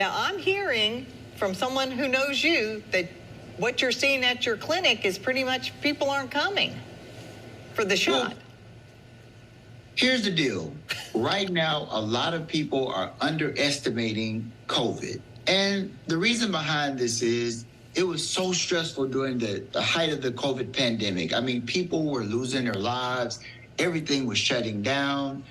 Now, I'm hearing from someone who knows you that what you're seeing at your clinic is pretty much people aren't coming for the shot. Well, here's the deal. Right now, a lot of people are underestimating COVID. And the reason behind this is it was so stressful during the height of the COVID pandemic. I mean, people were losing their lives. Everything was shutting down.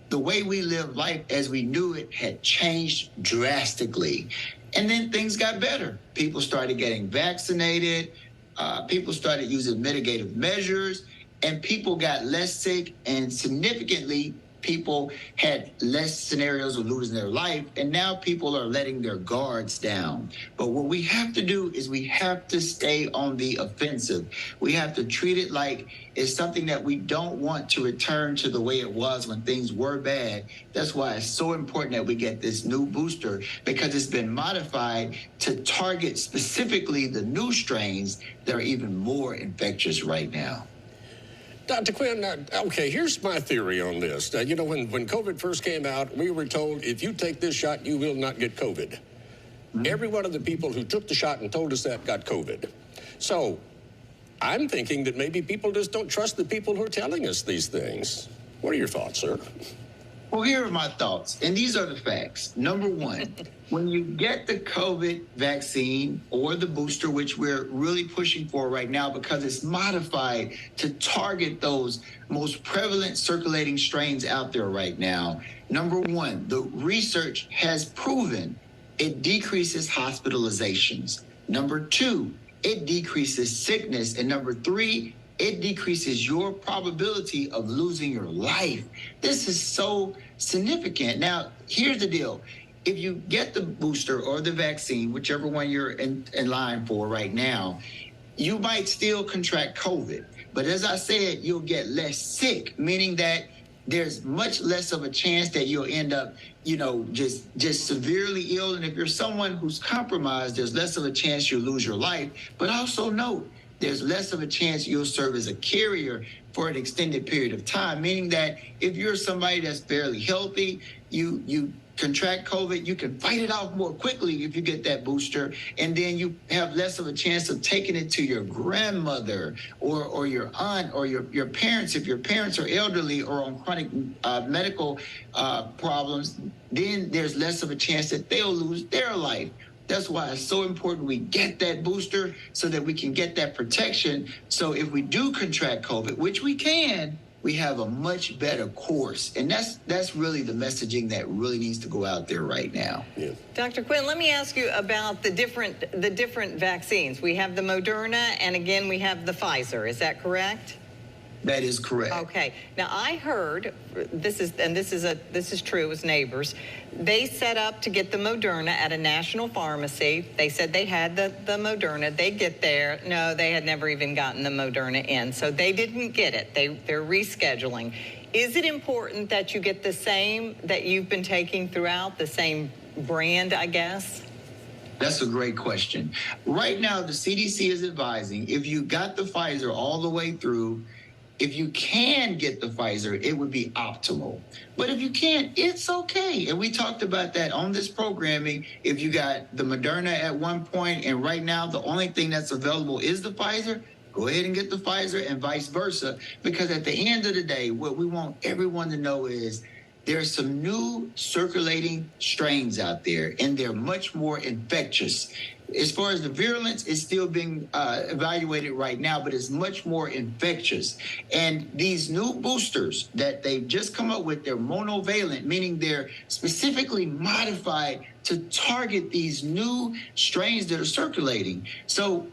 The way we lived life as we knew it had changed drastically. And then things got better. People started getting vaccinated. People started using mitigative measures, and people got less sick, and significantly, people had less scenarios of losing their life, and now people are letting their guards down. But what we have to do is we have to stay on the offensive. We have to treat it like it's something that we don't want to return to the way it was when things were bad. That's why it's so important that we get this new booster, because it's been modified to target specifically the new strains that are even more infectious right now. Dr. Quinn, okay, here's my theory on this. When COVID first came out, we were told, if you take this shot, you will not get COVID. Mm-hmm. Every one of the people who took the shot and told us that got COVID. So I'm thinking that maybe people just don't trust the people who are telling us these things. What are your thoughts, sir? Well, here are my thoughts, and these are the facts. Number one, when you get the COVID vaccine or the booster, which we're really pushing for right now because it's modified to target those most prevalent circulating strains out there right now, number one, the research has proven it decreases hospitalizations. Number two, it decreases sickness. And number three, it decreases your probability of losing your life. This is so significant. Now, here's the deal. If you get the booster or the vaccine, whichever one you're in line for right now, you might still contract COVID. But as I said, you'll get less sick, meaning that there's much less of a chance that you'll end up, just severely ill. And if you're someone who's compromised, there's less of a chance you'll lose your life. But also note, there's less of a chance you'll serve as a carrier for an extended period of time, meaning that if you're somebody that's fairly healthy, you contract COVID, you can fight it off more quickly if you get that booster, and then you have less of a chance of taking it to your grandmother or your aunt or your parents. If your parents are elderly or on chronic medical problems, then there's less of a chance that they'll lose their life. That's why it's so important we get that booster so that we can get that protection. So if we do contract COVID, which we can, we have a much better course. And that's really the messaging that really needs to go out there right now. Yeah. Dr. Quinn, let me ask you about the different vaccines. We have the Moderna, and again, we have the Pfizer. Is that correct? That is correct. Okay. Now, I heard, this is true, it was neighbors, they set up to get the Moderna at a national pharmacy. They said they had the Moderna. They get there. No, they had never even gotten the Moderna in, so they didn't get it. They're rescheduling. Is it important that you get the same that you've been taking throughout, the same brand, I guess? That's a great question. Right now, the CDC is advising if you got the Pfizer all the way through, if you can get the Pfizer, it would be optimal. But if you can't, it's okay. And we talked about that on this programming. If you got the Moderna at one point, and right now the only thing that's available is the Pfizer, go ahead and get the Pfizer and vice versa. Because at the end of the day, what we want everyone to know is there's some new circulating strains out there, and they're much more infectious. As far as the virulence, it's still being evaluated right now, but it's much more infectious. And these new boosters that they've just come up with, they're monovalent, meaning they're specifically modified to target these new strains that are circulating. So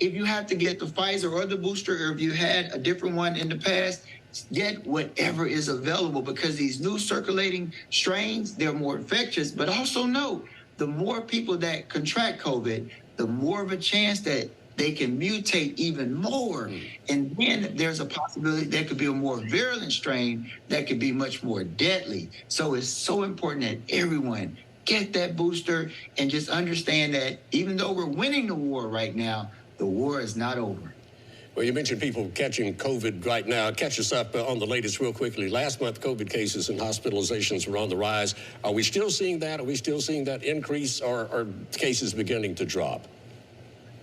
if you have to get the Pfizer or the booster, or if you had a different one in the past, get whatever is available, because these new circulating strains, they're more infectious. But also note, the more people that contract COVID, the more of a chance that they can mutate even more. And then there's a possibility there could be a more virulent strain that could be much more deadly. So it's so important that everyone get that booster and just understand that even though we're winning the war right now, the war is not over. Well, you mentioned people catching COVID right now. Catch us up on the latest real quickly. Last month, COVID cases and hospitalizations were on the rise. Are we still seeing that? Are we still seeing that increase, or are cases beginning to drop?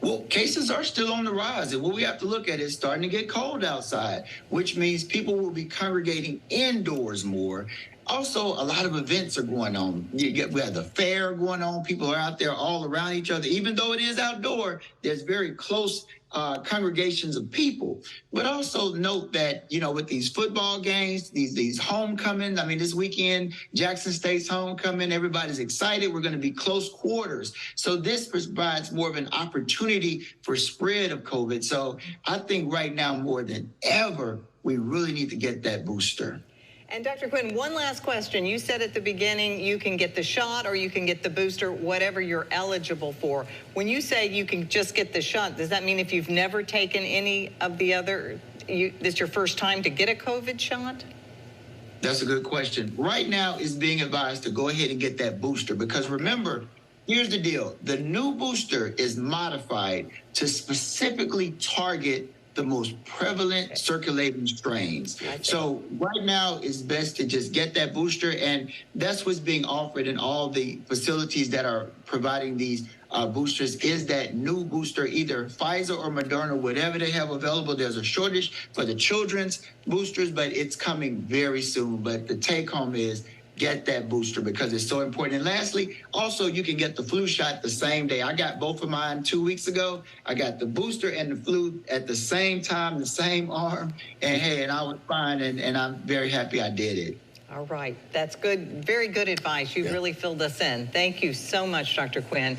Well, cases are still on the rise. And what we have to look at is starting to get cold outside, which means people will be congregating indoors more. Also, a lot of events are going on. We have the fair going on. People are out there all around each other. Even though it is outdoor, there's very close congregations of people. But also note that, with these football games, these homecomings, this weekend, Jackson State's homecoming, everybody's excited. We're going to be close quarters. So this provides more of an opportunity for spread of COVID. So I think right now more than ever, we really need to get that booster. And Dr. Quinn, one last question. You said at the beginning you can get the shot or you can get the booster, whatever you're eligible for. When you say you can just get the shot, does that mean if you've never taken any of the other, this is your first time to get a COVID shot? That's a good question. Right now, it's being advised to go ahead and get that booster because remember, here's the deal. The new booster is modified to specifically target the most prevalent circulating strains. So right now it's best to just get that booster, and that's what's being offered in all the facilities that are providing these boosters is that new booster, either Pfizer or Moderna, whatever they have available. There's a shortage for the children's boosters, but it's coming very soon. But the take home is get that booster because it's so important. And lastly, also you can get the flu shot the same day. I got both of mine 2 weeks ago. I got the booster and the flu at the same time, the same arm. And I was fine, and I'm very happy I did it. All right. That's good. Very good advice. You've really filled us in. Thank you so much, Dr. Quinn.